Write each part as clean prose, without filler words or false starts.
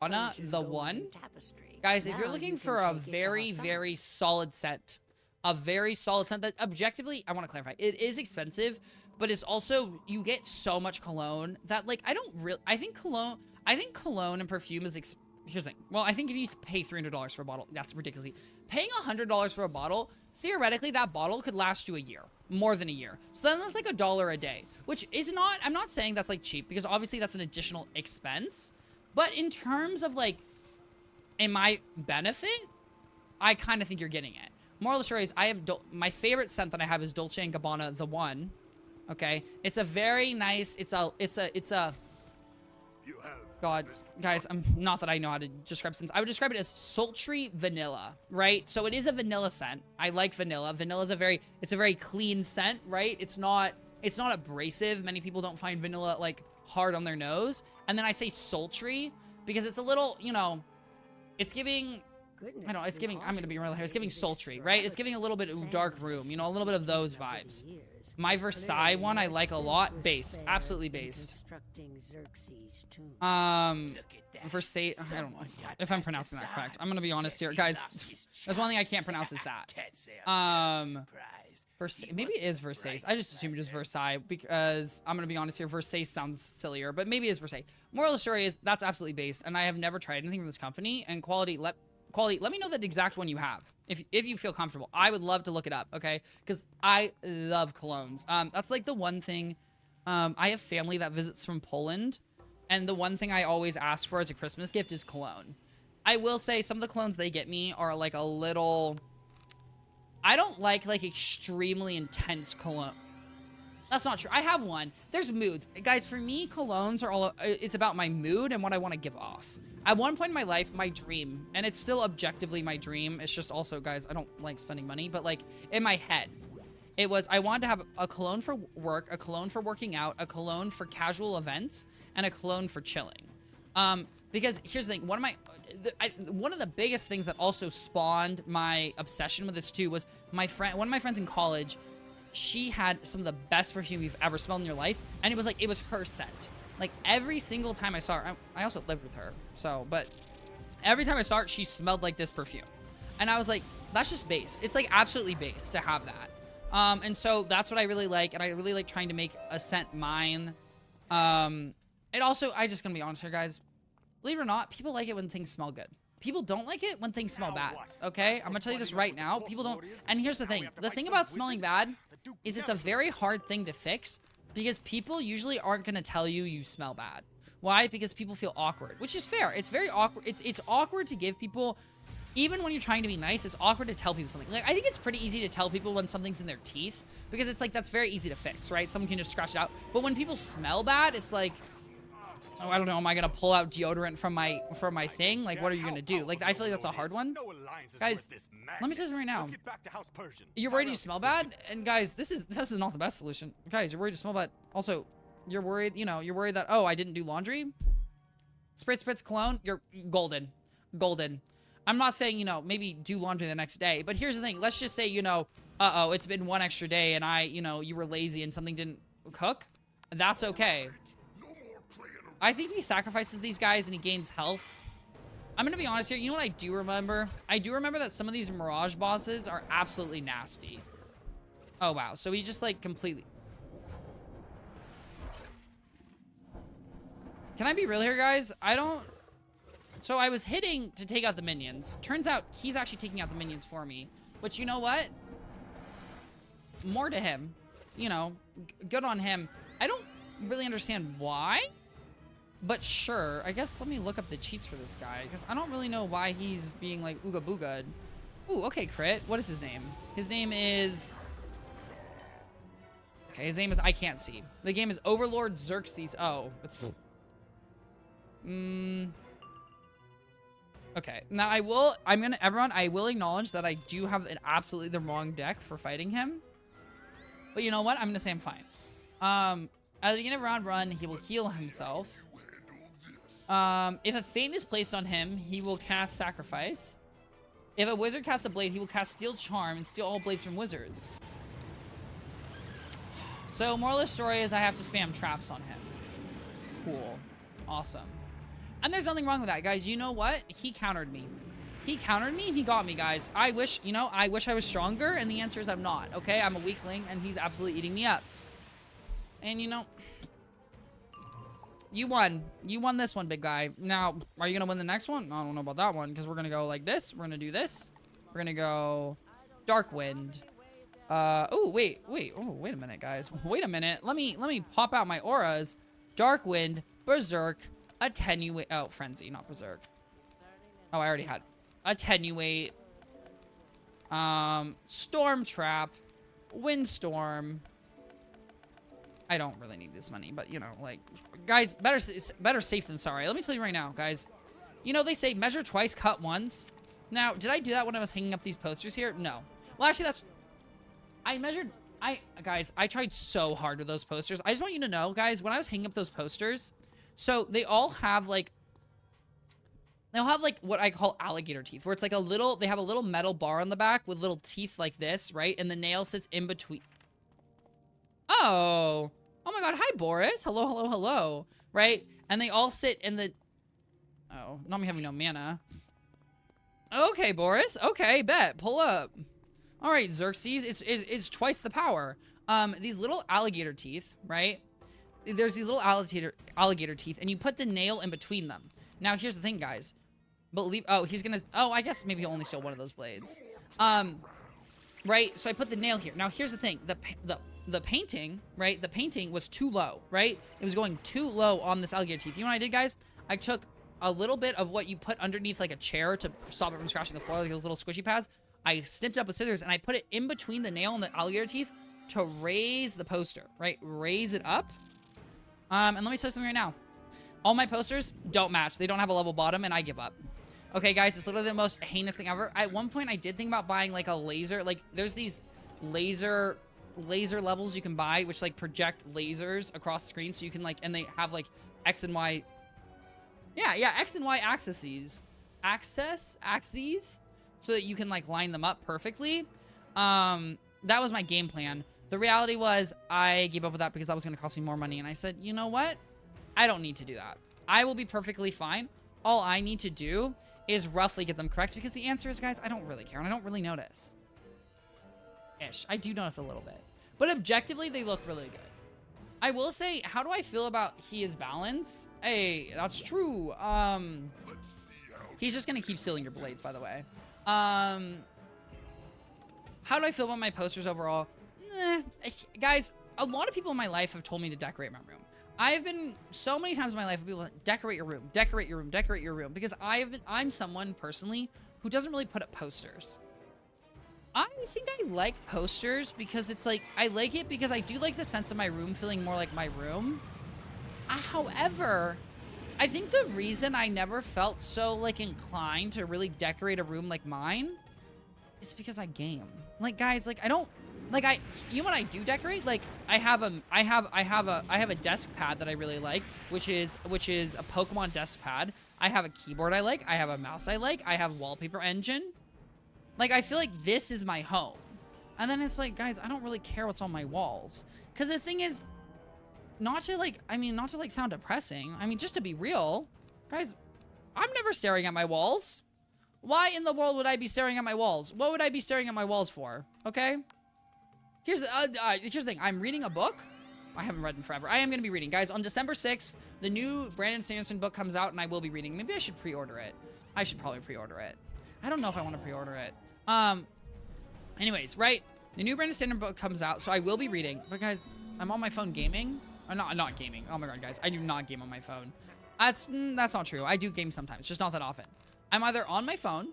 Anna, the one. Guys, if you're looking for a very, very solid scent, that objectively, I want to clarify, it is expensive, but it's also, you get so much cologne that, like, I think cologne and perfume is, here's the thing. Well, I think if you pay $300 for a bottle, that's ridiculously. Paying $100 for a bottle, theoretically, that bottle could last you a year. More than a year. So then that's like $1 a day, which is not, I'm not saying that's like cheap, because obviously that's an additional expense. But in terms of like, in my benefit, I kind of think you're getting it. Moral of the story is, I have, my favorite scent that I have is Dolce & Gabbana, the one. Okay? It's a very nice, it's a, God, guys, not that I know how to describe scents. I would describe it as sultry vanilla, right? So it is a vanilla scent. I like vanilla. Vanilla's it's a very clean scent, right? It's not abrasive. Many people don't find vanilla, like, hard on their nose. And then I say sultry because it's a little, you know, it's giving, I don't know, it's giving, I'm going to be real here, it's giving sultry, right? It's giving a little bit of dark room, you know, a little bit of those vibes. My Versailles one I like a lot. Based. Absolutely based. Versailles, I don't know if I'm pronouncing that correct. I'm going to be honest here. Guys, there's one thing I can't pronounce is that. Versailles, maybe it is Versailles. I just assumed it was Versailles because I'm going to be honest here. Versailles sounds sillier, but maybe it's Versailles. Moral of the story is that's absolutely based, and I have never tried anything from this company. And quality, let me know the exact one you have if you feel comfortable. I would love to look it up, okay? Because I love colognes. That's like the one thing. I have family that visits from Poland, and the one thing I always ask for as a Christmas gift is cologne. I will say some of the colognes they get me are like a little. I don't like extremely intense cologne. That's not true. I have one. There's moods, guys. For me, colognes are all. It's about my mood and what I want to give off. At one point in my life, my dream, and it's still objectively my dream, it's just also, guys, I don't like spending money, but like in my head, it was I wanted to have a cologne for work, a cologne for working out, a cologne for casual events, and a cologne for chilling. Because here's the thing, one of the biggest things that also spawned my obsession with this too was one of my friends in college, she had some of the best perfume you've ever smelled in your life, and it was her scent. Like, every single time I saw her, I also lived with her, so, but every time I saw her, she smelled like this perfume. And I was like, that's just based. It's, like, absolutely based to have that. And so that's what I really like, and I really like trying to make a scent mine. It also, I just gonna be honest here, guys. Believe it or not, people like it when things smell good. People don't like it when things smell bad, okay? I'm gonna tell you this right now. People don't, and here's the thing. The thing about smelling bad is it's a very hard thing to fix, because people usually aren't going to tell you smell bad. Why? Because people feel awkward, which is fair. It's very awkward. It's awkward to give people, even when you're trying to be nice, it's awkward to tell people something. Like, I think it's pretty easy to tell people when something's in their teeth, because it's like, that's very easy to fix, right? Someone can just scratch it out. But when people smell bad, it's like, oh, I don't know, am I going to pull out deodorant from my thing? Like, what are you going to do? Like, I feel like that's a hard one. Guys, let me say something right now. You're worried you smell bad? And guys, this is not the best solution. Guys, you're worried you smell bad. Also, you're worried, you're worried that, oh, I didn't do laundry? Spritz cologne? You're golden. Golden. I'm not saying, maybe do laundry the next day. But here's the thing. Let's just say, uh-oh, it's been one extra day and you were lazy and something didn't cook. That's okay. I think he sacrifices these guys and he gains health. I'm going to be honest here. You know what I do remember? I do remember that some of these Mirage bosses are absolutely nasty. Oh, wow. So he just, like, completely... Can I be real here, guys? So I was hitting to take out the minions. Turns out he's actually taking out the minions for me. But you know what? More to him. Good on him. I don't really understand why. But sure, I guess let me look up the cheats for this guy, because I don't really know why he's being like ooga booga'd. Ooh, okay, crit. What is his name? His name is... Okay, his name is... I can't see. The game is Overlord Xerxes. Oh, it's... Okay, now I will... Everyone, I will acknowledge that I do have absolutely the wrong deck for fighting him. But you know what? I'm going to say I'm fine. At the beginning of round one, he will heal himself. If a feint is placed on him, he will cast Sacrifice. If a wizard casts a blade, he will cast Steel Charm and steal all blades from wizards. So, moral of the story is I have to spam traps on him. Cool. Awesome. And there's nothing wrong with that, guys. You know what? He countered me. He countered me. He got me, guys. I wish, you know, I wish I was stronger. And the answer is I'm not. Okay, I'm a weakling, and he's absolutely eating me up. And you know, you won. You won this one, big guy. Now, are you gonna win the next one? I don't know about that one, because we're gonna go like this. We're gonna do this. We're gonna go Dark Wind. Oh, wait. Oh, wait a minute, guys. Wait a minute. Let me pop out my auras. Dark Wind, Berserk, Attenuate. Oh, Frenzy, not Berserk. Oh, I already had Attenuate. Storm Trap, Windstorm. I don't really need this money, but you know, like, guys, better safe than sorry. Let me tell you right now, guys. You know, they say measure twice, cut once. Now, did I do that when I was hanging up these posters here? No. Well, actually, guys, I tried so hard with those posters. I just want you to know, guys, when I was hanging up those posters, so they all have like, they'll have like what I call alligator teeth, where it's like they have a little metal bar on the back with little teeth like this, right? And the nail sits in between. Oh my God. Hi, Boris. Hello. Right? And they all sit in the, oh, not me having no mana. Okay, Boris. Okay, bet. Pull up. All right, Xerxes. It's twice the power. These little alligator teeth, right? There's these little alligator teeth, and you put the nail in between them. Now, here's the thing, guys. I guess maybe he'll only steal one of those blades. Right? So I put the nail here. Now, here's the thing. The painting, right? The painting was too low, right? It was going too low on this alligator teeth. You know what I did, guys? I took a little bit of what you put underneath like a chair to stop it from scratching the floor, like those little squishy pads. I snipped up with scissors and I put it in between the nail and the alligator teeth to raise the poster, right? Raise it up. And let me tell you something right now. All my posters don't match. They don't have a level bottom, and I give up. Okay, guys, it's literally the most heinous thing ever. At one point, I did think about buying like a laser. Like, there's these laser levels you can buy, which like project lasers across the screen, so you can like, and they have like X and Y. Yeah, X and Y axes, so that you can like line them up perfectly. That was my game plan. The reality was I gave up with that because that was going to cost me more money. And I said, you know what? I don't need to do that. I will be perfectly fine. All I need to do is roughly get them correct, because the answer is, guys, I don't really care and I don't really notice. I do notice a little bit. But objectively, they look really good. I will say, how do I feel about his balance? Hey, that's true. He's just going to keep stealing your blades, by the way. How do I feel about my posters overall? Guys, a lot of people in my life have told me to decorate my room. I've been so many times in my life, people like, decorate your room, decorate your room, decorate your room, because I'm someone personally who doesn't really put up posters. I think I like posters because it's like, I like it because I do like the sense of my room feeling more like my room. However, I think the reason I never felt so like inclined to really decorate a room like mine is because I game. Like, guys, like, I don't, like, you know what I do decorate? Like, I have a desk pad that I really like, which is a Pokemon desk pad. I have a keyboard I like. I have a mouse I like. I have wallpaper engine. Like, I feel like this is my home. And then it's like, guys, I don't really care what's on my walls. Because the thing is, not to sound depressing. I mean, just to be real, guys, I'm never staring at my walls. Why in the world would I be staring at my walls? What would I be staring at my walls for? Okay? Here's the thing. I'm reading a book. I haven't read in forever. I am going to be reading. Guys, on December 6th, the new Brandon Sanderson book comes out, and I will be reading. Maybe I should pre-order it. I should probably pre-order it. I don't know if I want to pre-order it. Anyways, right? The new Brandon Sanderson book comes out, so I will be reading. But guys, I'm on my phone gaming. Or not gaming. Oh my god, guys. I do not game on my phone. That's not true. I do game sometimes, just not that often. I'm either on my phone,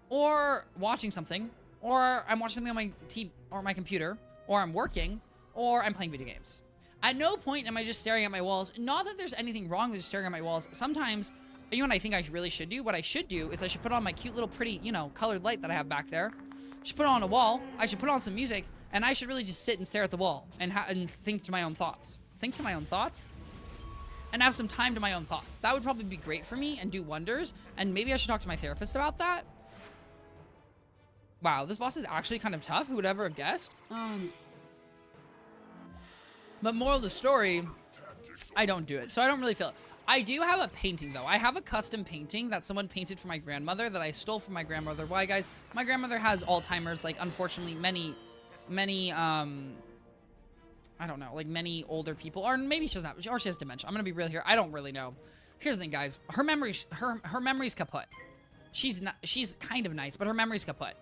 or watching something, or I'm watching something on my TV or my computer, or I'm working, or I'm playing video games. At no point am I just staring at my walls. Not that there's anything wrong with just staring at my walls. Sometimes, you know what I think I really should do? What I should do is I should put on my cute little pretty, you know, colored light that I have back there. I should put it on a wall. I should put on some music, and I should really just sit and stare at the wall and think to my own thoughts. Think to my own thoughts? And have some time to my own thoughts. That would probably be great for me and do wonders. And maybe I should talk to my therapist about that. Wow, this boss is actually kind of tough. Who would ever have guessed? But moral of the story, I don't do it. So I don't really feel it. I do have a painting, though. I have a custom painting that someone painted for my grandmother that I stole from my grandmother. Why, guys? My grandmother has Alzheimer's, like, unfortunately, many, I don't know, like, many older people, or maybe she doesn't have, or she has dementia. I'm gonna be real here. I don't really know. Here's the thing, guys. Her memory's kaput. She's kind of nice, but her memory's kaput.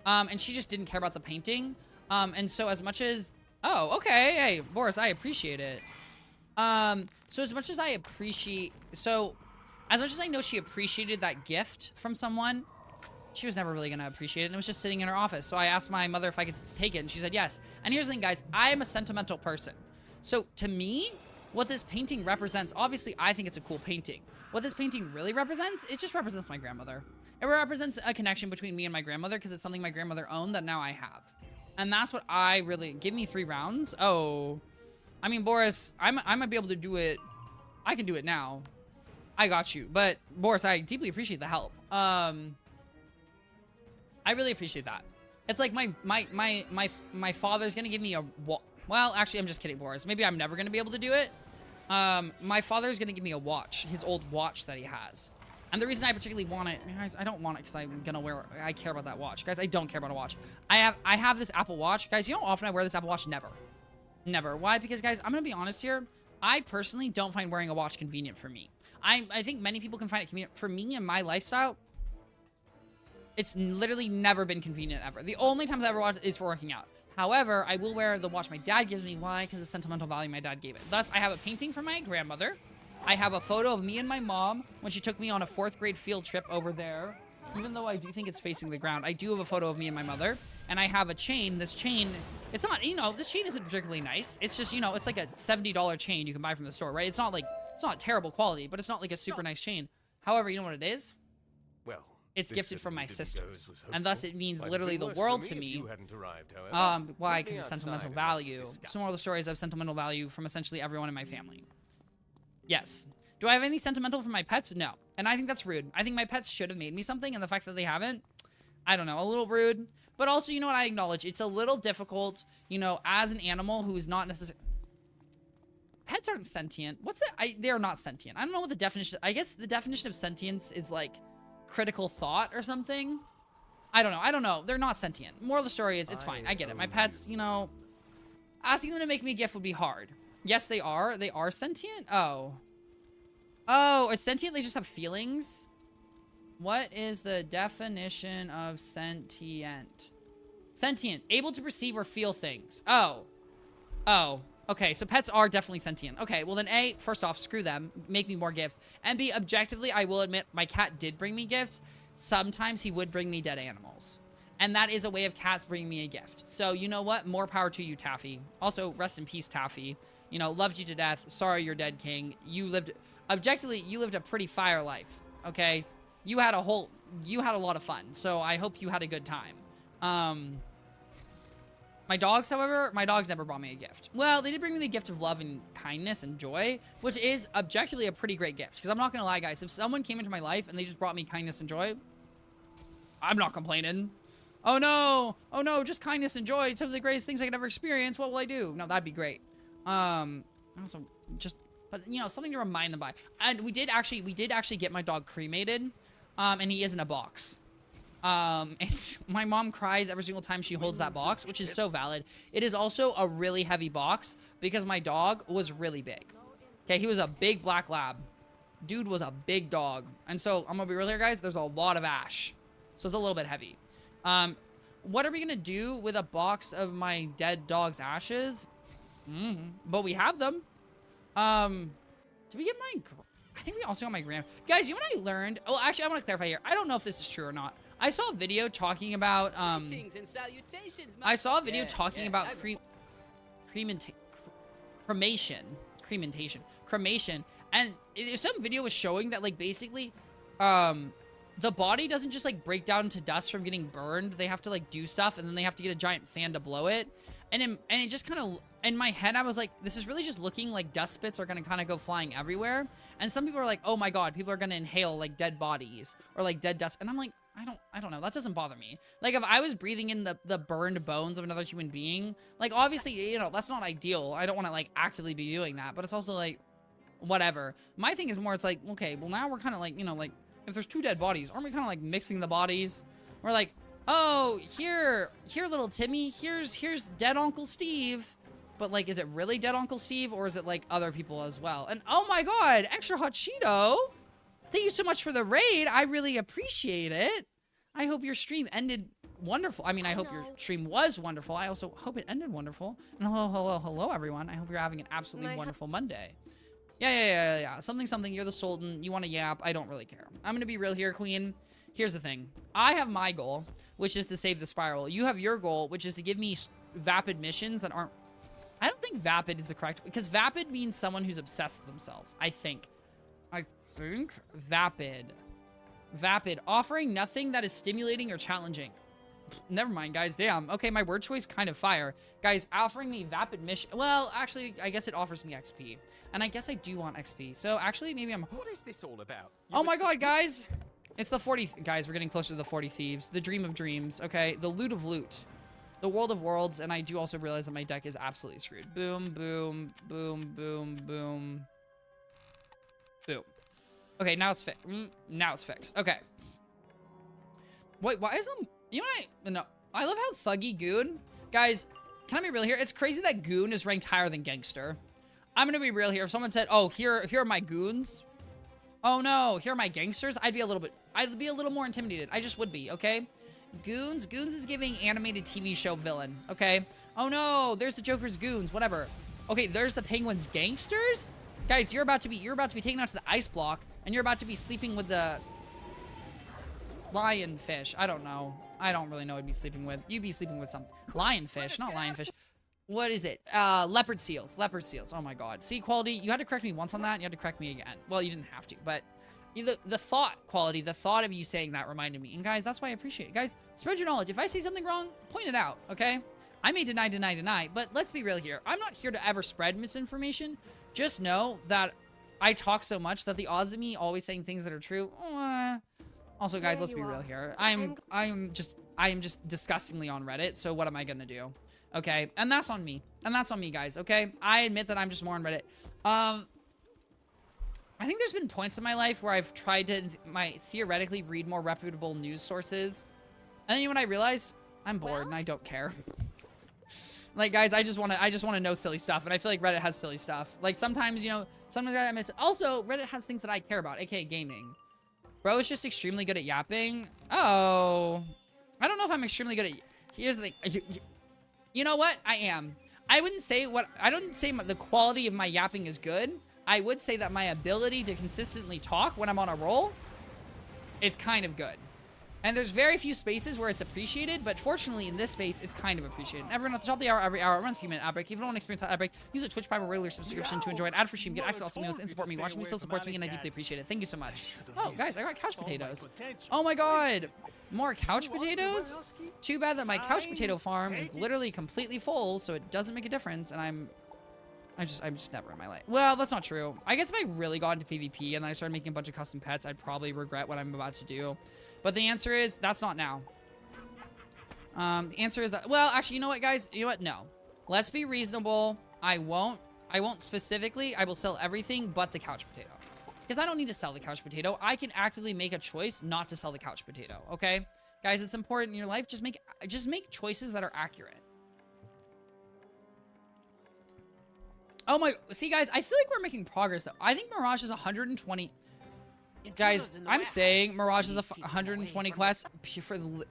And she just didn't care about the painting. And so as much as, oh, okay, hey, Boris, I appreciate it. So as much as I know she appreciated that gift from someone, she was never really gonna appreciate it, and it was just sitting in her office. So I asked my mother if I could take it, and she said yes. And here's the thing, guys, I am a sentimental person. So to me, what this painting represents, obviously I think it's a cool painting. What this painting really represents, it just represents my grandmother. It represents a connection between me and my grandmother because it's something my grandmother owned that now I have. And that's what I really, give me 3 rounds. Oh, I mean, Boris, I might be able to do it. I can do it now. I got you. But Boris, I deeply appreciate the help. I really appreciate that. It's like my father's gonna give me a well, actually, I'm just kidding, Boris. Maybe I'm never gonna be able to do it. My father's gonna give me a watch, his old watch that he has. And the reason I particularly want it, guys, I don't want it because I care about that watch. Guys, I don't care about a watch. I have this Apple Watch. Guys, you know how often I wear this Apple Watch? Never. Never. Why? Because, guys, I'm gonna be honest here. I personally don't find wearing a watch convenient for me. I think many people can find it convenient. For me and my lifestyle, it's literally never been convenient ever. The only times I ever watch it is for working out. However, I will wear the watch my dad gives me. Why? Because it's sentimental value my dad gave it. Thus, I have a painting from my grandmother. I have a photo of me and my mom when she took me on a 4th grade field trip over there. Even though I do think it's facing the ground, I do have a photo of me and my mother. And I have a chain. This chain, it's not, you know, this chain isn't particularly nice. It's just, you know, it's like a $70 chain you can buy from the store, right? It's not like, it's not terrible quality, but it's not like a super nice chain. However, you know what it is? Well, it's gifted from my sisters, and thus it means literally the world to me. Why? Because it's sentimental value. So moral of the story is I have sentimental value from essentially everyone in my family. Yes. Do I have any sentimental for my pets? No. And I think that's rude. I think my pets should have made me something, and the fact that they haven't, I don't know, a little rude. But also, you know what, I acknowledge, it's a little difficult, you know, as an animal who's not necessarily... Pets aren't sentient. What's it? They're not sentient. I don't know what the definition... I guess the definition of sentience is, like, critical thought or something. I don't know. I don't know. They're not sentient. Moral of the story is, it's fine. I get it. My pets, you know... Asking them to make me a gift would be hard. Yes, they are. They are sentient? Oh. Oh, is sentient? They just have feelings? What is the definition of sentient? Sentient. Able to perceive or feel things. Oh. Oh. Okay, so pets are definitely sentient. Okay, well then A, first off, screw them. Make me more gifts. And B, objectively, I will admit, my cat did bring me gifts. Sometimes he would bring me dead animals. And that is a way of cats bringing me a gift. So, you know what? More power to you, Taffy. Also, rest in peace, Taffy. You know, loved you to death. Sorry you're dead, King. You lived... Objectively, you lived a pretty fire life, okay? You had a lot of fun, so I hope you had a good time. My dogs, however, my dogs never brought me a gift. Well, they did bring me the gift of love and kindness and joy, which is objectively a pretty great gift. Because I'm not going to lie, guys. If someone came into my life and they just brought me kindness and joy, I'm not complaining. Oh, no, just kindness and joy. It's some of the greatest things I could ever experience. What will I do? No, that'd be great. Also, just... But, you know, something to remind them by. And we did actually get my dog cremated. And he is in a box. And my mom cries every single time she holds that box, which is so valid. It is also a really heavy box because my dog was really big. Okay, he was a big black lab. Dude was a big dog. And so, I'm gonna be real here, guys. There's a lot of ash. So it's a little bit heavy. What are we gonna do with a box of my dead dog's ashes? But we have them. Did we get my... I think we also got my grand... Guys, you know what I learned? Oh, actually, I want to clarify here. I don't know if this is true or not. I saw a video talking about, I saw a video talking about cremation. And some video was showing that, like, basically, the body doesn't just, like, break down into dust from getting burned. They have to, like, do stuff, and then they have to get a giant fan to blow it. And it just kind of... In my head, I was like, this is really just looking like dust spits are going to kind of go flying everywhere. And some people are like, oh my God, people are going to inhale like dead bodies or like dead dust. And I'm like, I don't know. That doesn't bother me. Like if I was breathing in the burned bones of another human being, like obviously, you know, that's not ideal. I don't want to like actively be doing that, but it's also like, whatever. My thing is more, it's like, okay, well now we're kind of like, you know, like if there's 2 dead bodies, aren't we kind of like mixing the bodies? We're like, oh, here, little Timmy, here's dead Uncle Steve. But like, is it really dead Uncle Steve, or is it like other people as well? And oh my God, extra hot Cheeto. Thank you so much for the raid. I really appreciate it. I hope your stream ended wonderful. I mean, I hope your stream was wonderful. I also hope it ended wonderful. And hello, everyone. I hope you're having an absolutely wonderful Monday. Yeah. Something. You're the Sultan. You want to yap. I don't really care. I'm going to be real here, Queen. Here's the thing. I have my goal, which is to save the spiral. You have your goal, which is to give me vapid missions that aren't... I don't think vapid is the correct... Because vapid means someone who's obsessed with themselves. I think vapid. Vapid. Offering nothing that is stimulating or challenging. Never mind, guys. Damn. Okay, my word choice kind of fire. Guys, offering me vapid mission... Well, actually, I guess it offers me XP. And I guess I do want XP. So, actually, maybe I'm... What is this all about? Oh my God, guys! It's the 40... Guys, we're getting closer to the 40 thieves. The dream of dreams. Okay, the loot of loot. The world of worlds. And I do also realize that my deck is absolutely screwed. Boom, boom, boom, boom, boom. Boom. Okay, now it's fixed. Now it's fixed. Okay. Wait, why is him... You know what no. I love how thuggy Goon... Guys, can I be real here? It's crazy that Goon is ranked higher than Gangster. I'm gonna be real here. If someone said, oh, here are my Goons. Oh no, here are my Gangsters. I'd be a little more intimidated. I just would be, okay? Goons is giving animated TV show villain, okay? Oh no, there's the Joker's Goons, whatever. Okay, there's the Penguin's Gangsters? Guys, you're about to be taken out to the ice block, and you're about to be sleeping with the lionfish. I don't know. I don't really know what you'd be sleeping with. You'd be sleeping with something. Lionfish, not lionfish. What is it? Leopard seals. Leopard seals. Oh my God. See, Quality, you had to correct me once on that, and you had to correct me again. Well, you didn't have to, but the thought, Quality, the thought of you saying that reminded me. And guys, that's why I appreciate it. Guys, spread your knowledge. If I say something wrong, point it out, okay? I may deny, but let's be real here. I'm not here to ever spread misinformation. Just know that I talk so much that the odds of me always saying things that are true, Also, guys, let's be real here. I am just disgustingly on Reddit, so what am I gonna do? Okay, and that's on me. And that's on me, guys, okay? I admit that I'm just more on Reddit. I think there's been points in my life where I've tried to theoretically read more reputable news sources. And then you know what I realize? I'm bored and I don't care. Like, guys, I just want to know silly stuff, and I feel like Reddit has silly stuff. Like, sometimes, you know, sometimes I miss... Also, Reddit has things that I care about, aka gaming. Bro is just extremely good at yapping. Oh. I don't know if I'm extremely good at... Here's the thing. You know what? I am. I don't say the quality of my yapping is good. I would say that my ability to consistently talk when I'm on a roll, it's kind of good. And there's very few spaces where it's appreciated, but fortunately in this space, it's kind of appreciated. Everyone at the top of the hour, every hour, run a 3-minute ad break. If you don't want to experience that ad break, use a Twitch Prime or regular subscription to enjoy an ad-free stream, get access to awesome meals, and support me. Watching me still supports me, and I deeply appreciate it. Thank you so much. Oh, guys, I got couch potatoes. Oh my God. More couch potatoes? Too bad that my couch potato farm is literally completely full, so it doesn't make a difference, and I'm just never in my life. Well, that's not true. I guess if I really got into PvP and then I started making a bunch of custom pets, I'd probably regret what I'm about to do. But the answer is, that's not now. The answer is that, well, actually, you know what, guys? You know what? No. Let's be reasonable. I won't specifically, I will sell everything but the couch potato. Because I don't need to sell the couch potato. I can actively make a choice not to sell the couch potato, okay? Guys, it's important in your life. Just make choices that are accurate. Oh my, see guys, I feel like we're making progress though. I think Mirage is 120. Guys, I'm saying Mirage is 120 quests for the...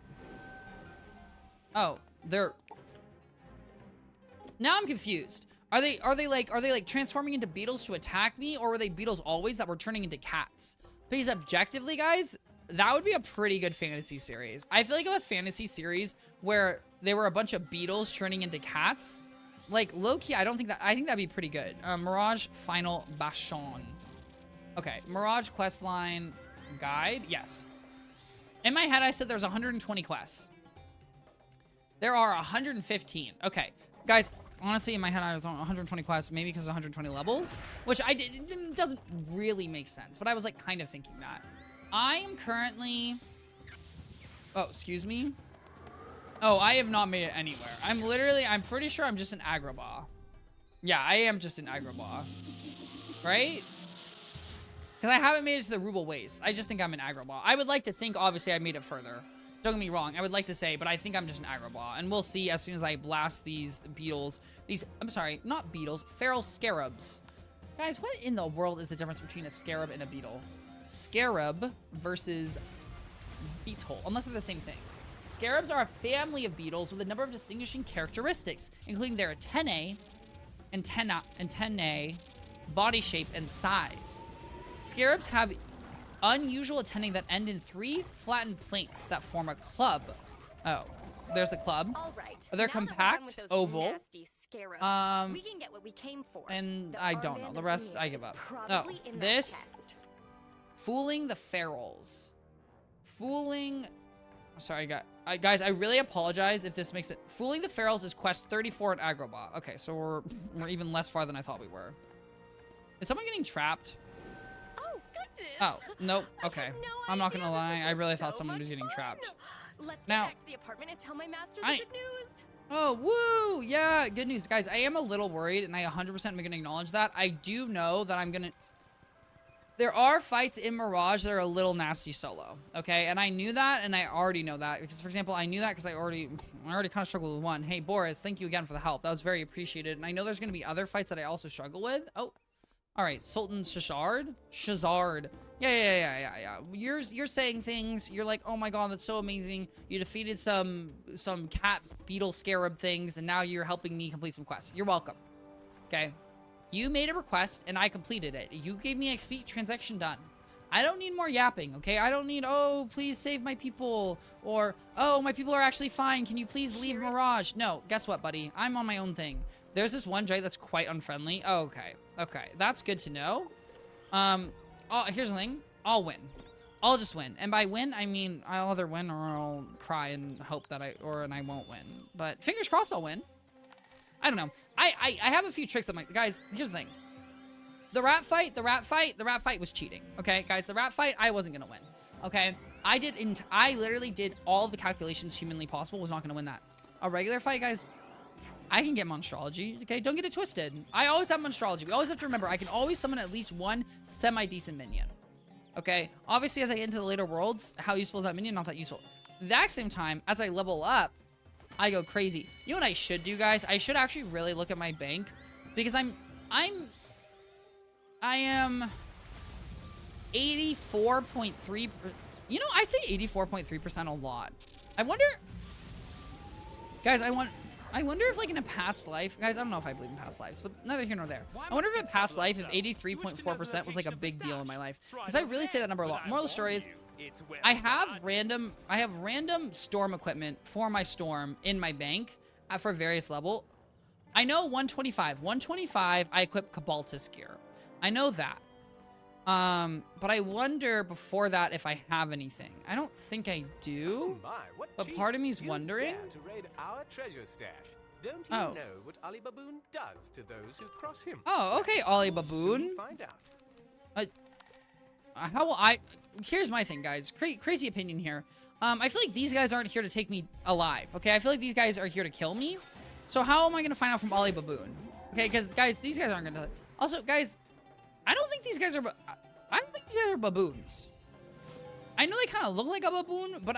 Oh, they're... Now I'm confused. Are they like transforming into beetles to attack me, or were they beetles always that were turning into cats? Because objectively, guys, that would be a pretty good fantasy series. I feel like a fantasy series where they were a bunch of beetles turning into cats, like low-key, I think that'd be pretty good. Mirage Final Bastion. Okay, Mirage questline guide. Yes. In my head, I said there's 120 quests. There are 115. Okay, guys. Honestly, in my head, I was on 120 quests, maybe because 120 levels, which it doesn't really make sense, but I was like kind of thinking that. I am currently... Oh, excuse me? Oh, I have not made it anywhere. I'm pretty sure I'm just an Agrabah. Yeah, I am just an Agrabah. Right? Because I haven't made it to the Ruble Waste. I just think I'm an aggro bot. I would like to think, obviously, I made it further. Don't get me wrong. I would like to say, but I think I'm just an aggro bot. And we'll see as soon as I blast these beetles. I'm sorry, not beetles. Feral scarabs. Guys, what in the world is the difference between a scarab and a beetle? Scarab versus beetle, unless they're the same thing. Scarabs are a family of beetles with a number of distinguishing characteristics, including their antennae, body shape, and size. Scarabs have unusual antennae that end in 3 flattened plates that form a club. Oh, there's the club. All right. They're compact, oval. We can get what we came for. And I don't know. The rest, I give up. Oh, this. Fooling the ferals. Sorry, guys, I really apologize if this makes it. Fooling the ferals is quest 34 at Agrobot. Okay, so we're even less far than I thought we were. Is someone getting trapped? Oh, goodness. Oh, nope. Okay. No I'm not gonna idea. lie. This I really was thought so someone was much getting fun. trapped. Let's Now- get back to the apartment and tell my master the I- good news. Oh, woo! Yeah, good news. Guys, I am a little worried, and I 100% am going to acknowledge that. I do know that I'm going to... There are fights in Mirage that are a little nasty solo, okay? And I knew that, and I already know that. Because, for example, I knew that because I already kind of struggled with one. Hey, Boris, thank you again for the help. That was very appreciated. And I know there's going to be other fights that I also struggle with. Oh, all right. Sultan Shazard. Yeah. You're saying things. You're like, oh my god, that's so amazing. You defeated some cat beetle scarab things, and now you're helping me complete some quests. You're welcome. Okay. You made a request, and I completed it. You gave me XP, transaction done. I don't need more yapping, okay? I don't need, oh, please save my people, or, oh, my people are actually fine. Can you please leave Mirage? No, guess what, buddy? I'm on my own thing. There's this one Jay that's quite unfriendly. Oh, okay. That's good to know. Here's the thing. I'll win. I'll just win. And by win, I mean I'll either win or I'll cry and hope that I won't win. But fingers crossed I'll win. I don't know. I have a few tricks that guys, here's the thing. The rat fight was cheating. Okay, guys, the rat fight, I wasn't gonna win. Okay? I literally did all the calculations humanly possible, was not gonna win that. A regular fight, guys, I can get Monstrology, okay? Don't get it twisted. I always have Monstrology. We always have to remember, I can always summon at least one semi-decent minion. Okay? Obviously, as I get into the later worlds, how useful is that minion? Not that useful. At the same time, as I level up, I go crazy. You know what I should do, guys? I should actually really look at my bank, because I am 84.3%. You know, I say 84.3% a lot. I wonder... Guys, I wonder if, like, in a past life... Guys, I don't know if I believe in past lives, but neither here nor there. I wonder if in a past life, if 83.4% was, like, a big deal in my life. Because I really say that number a lot. Moral of the story is, I have random storm equipment for my storm in my bank for various level. I know 125. 125, I equip Cabaltus gear. I know that. But I wonder before that if I have anything. I don't think I do. But part of me's wondering. To raid our treasure stash. Don't you know what Ali Baboon does to those who cross him? Oh, okay, Ali Baboon. Find out. How will I... Here's my thing, guys. Crazy opinion here. I feel like these guys aren't here to take me alive, okay? I feel like these guys are here to kill me. So how am I going to find out from Ali Baboon? Okay, because, guys, these guys aren't going to... Also, guys, I don't think these guys are baboons. I know they kind of look like a baboon, but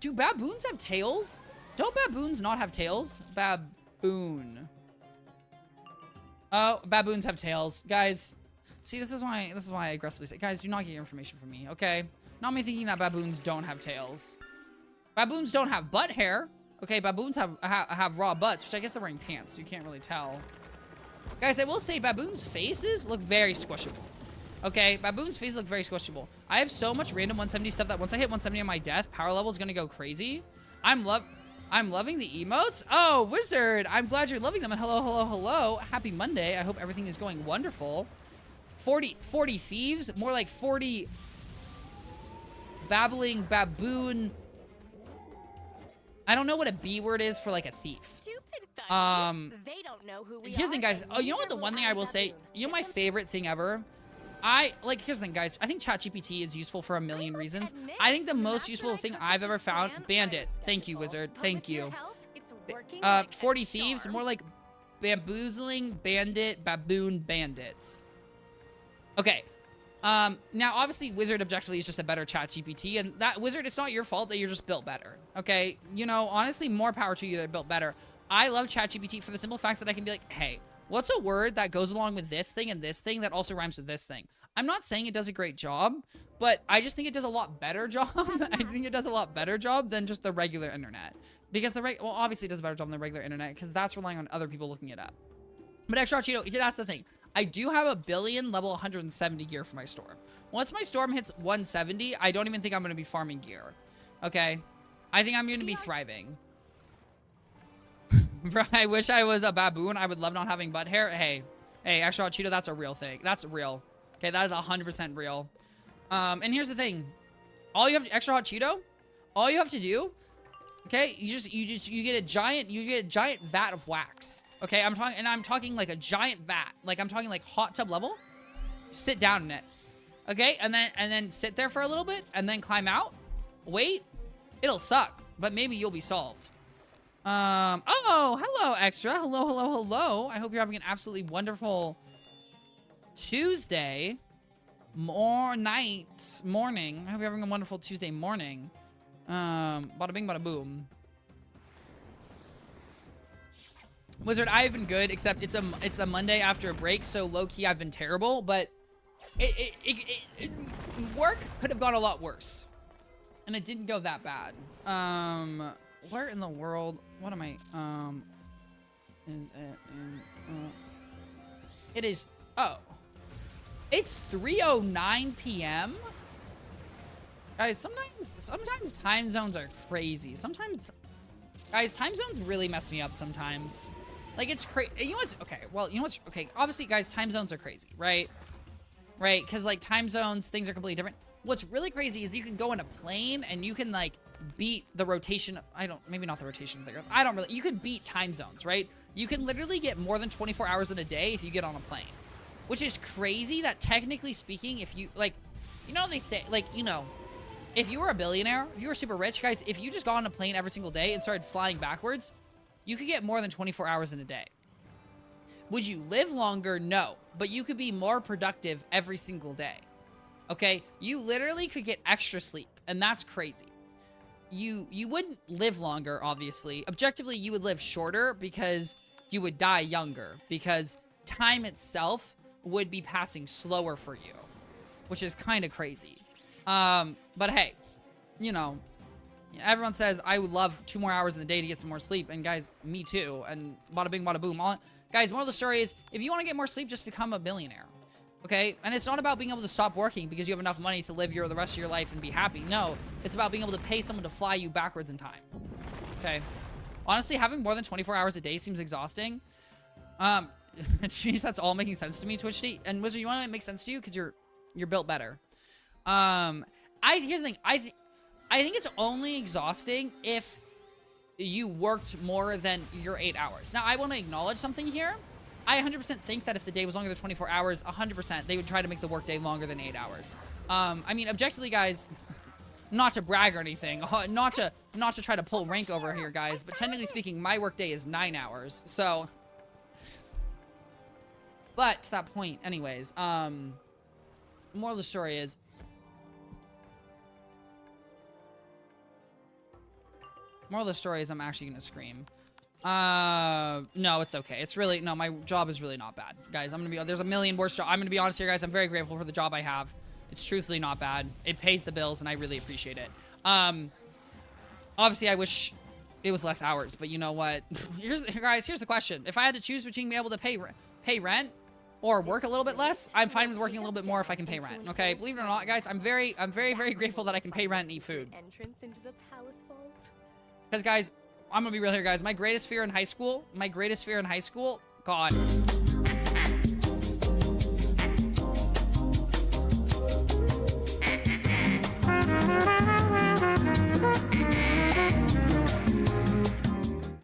do baboons have tails? Don't baboons not have tails? Baboon. Oh, baboons have tails. Guys... See, this is why I aggressively say, guys, do not get your information from me, okay? Not me thinking that baboons don't have tails. Baboons don't have butt hair. Okay, baboons have raw butts, which I guess they're wearing pants, so you can't really tell. Guys, I will say baboons' faces look very squishable. Okay, baboons' faces look very squishable. I have so much random 170 stuff that once I hit 170 on my death, power level is gonna go crazy. I'm loving the emotes. Oh, Wizard, I'm glad you're loving them. And hello. Happy Monday. I hope everything is going wonderful. 40 thieves, more like 40 babbling baboon. I don't know what a B word is for like a thief. Stupid thuggies. They don't know who we Here's the thing, guys. Oh, you know what the one thing I will say? You know my favorite thing ever? Here's the thing, guys. I think ChatGPT is useful for a million reasons. I think the most useful thing I've ever found, Bandit. Thank you, Wizard. Thank you. 40 thieves, more like bamboozling, bandit, baboon, bandits. Okay. Now, obviously, Wizard objectively is just a better chat GPT, and that Wizard, it's not your fault that you're just built better, okay? You know, honestly, more power to you that are built better. I love chat GPT for the simple fact that I can be like, hey, what's a word that goes along with this thing and this thing that also rhymes with this thing? I'm not saying it does a great job, but I just think it does a lot better job. I think it does a lot better job than just the regular internet. Because well, obviously it does a better job than the regular internet because that's relying on other people looking it up. But Extra Hot Cheeto, that's the thing. I do have a billion level 170 gear for my storm. Once my storm hits 170, I don't even think I'm going to be farming gear. Okay? I think I'm going to be thriving. I wish I was a baboon. I would love not having butt hair. Hey, Extra Hot Cheeto, that's a real thing. That's real. Okay, that is 100% real. And here's the thing. All you have to, Extra Hot Cheeto, all you have to do, okay, you get a giant vat of wax. Okay, I'm talking like a giant vat. Like I'm talking like hot tub level. Sit down in it. Okay, and then sit there for a little bit and then climb out. Wait. It'll suck, but maybe you'll be solved. Oh, hello, Extra. Hello. I hope you're having an absolutely wonderful Tuesday morning. I hope you're having a wonderful Tuesday morning. Bada bing, bada boom. Wizard, I've been good, except it's a Monday after a break, so low-key I've been terrible, but work could have gone a lot worse. And it didn't go that bad. Where in the world? What am I? It is. Oh, it's 3:09 p.m. Guys, sometimes time zones are crazy. Guys, time zones really mess me up sometimes. Like, it's crazy. You know what's okay? Well, you know what's okay? Obviously, guys, time zones are crazy, right? Right? Because like time zones, things are completely different. What's really crazy is you can go in a plane and you can like beat the rotation. Maybe not the rotation of the Earth. You can beat time zones, right? You can literally get more than 24 hours in a day if you get on a plane, which is crazy that technically speaking, if you like, you know, they say like, you know, if you were a billionaire, if you were super rich, guys, if you just got on a plane every single day and started flying backwards, you could get more than 24 hours in a day. Would you live longer? No, but you could be more productive every single day. Okay, you literally could get extra sleep, and that's crazy. You wouldn't live longer, obviously. Objectively, you would live shorter because you would die younger, because time itself would be passing slower for you, which is kind of crazy. But hey, you know, everyone says I would love 2 more hours in the day to get some more sleep, and guys, me too. And bada bing, bada boom. Guys, moral of the story is, if you want to get more sleep, just become a billionaire. Okay? And it's not about being able to stop working because you have enough money to live the rest of your life and be happy. No, it's about being able to pay someone to fly you backwards in time. Okay? Honestly, having more than 24 hours a day seems exhausting. Jeez, that's all making sense to me, Twichty. And Wizard, you want to make sense to you? Because you're built better. Here's the thing. I think it's only exhausting if you worked more than your 8 hours. Now, I want to acknowledge something here. I 100% think that if the day was longer than 24 hours, 100%, they would try to make the workday longer than 8 hours. I mean, objectively, guys, not to brag or anything, not to try to pull rank over here, guys, but technically speaking, my workday is 9 hours. So, but to that point, anyways, moral of the story is, I'm actually gonna scream. No, it's okay. It's really, no, my job is really not bad. Guys, there's a million worse jobs. I'm gonna be honest here, guys. I'm very grateful for the job I have. It's truthfully not bad. It pays the bills, and I really appreciate it. Obviously, I wish it was less hours, but you know what? Here's the question. If I had to choose between being able to pay rent or work a little bit less, I'm fine with working a little bit more if I can pay rent. Okay, believe it or not, guys, I'm very, very grateful that I can pay rent and eat food. Entrance into the palace vault. Because, guys, I'm gonna be real here, guys. My greatest fear in high school, God,